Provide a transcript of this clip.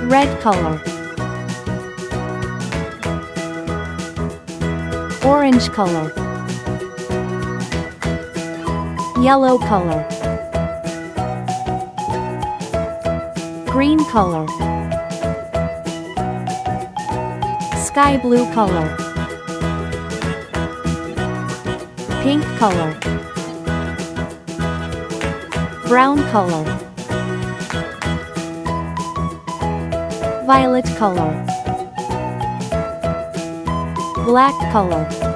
red color, orange color, yellow color, green color, sky blue color, pink color, brown color, violet color, black color.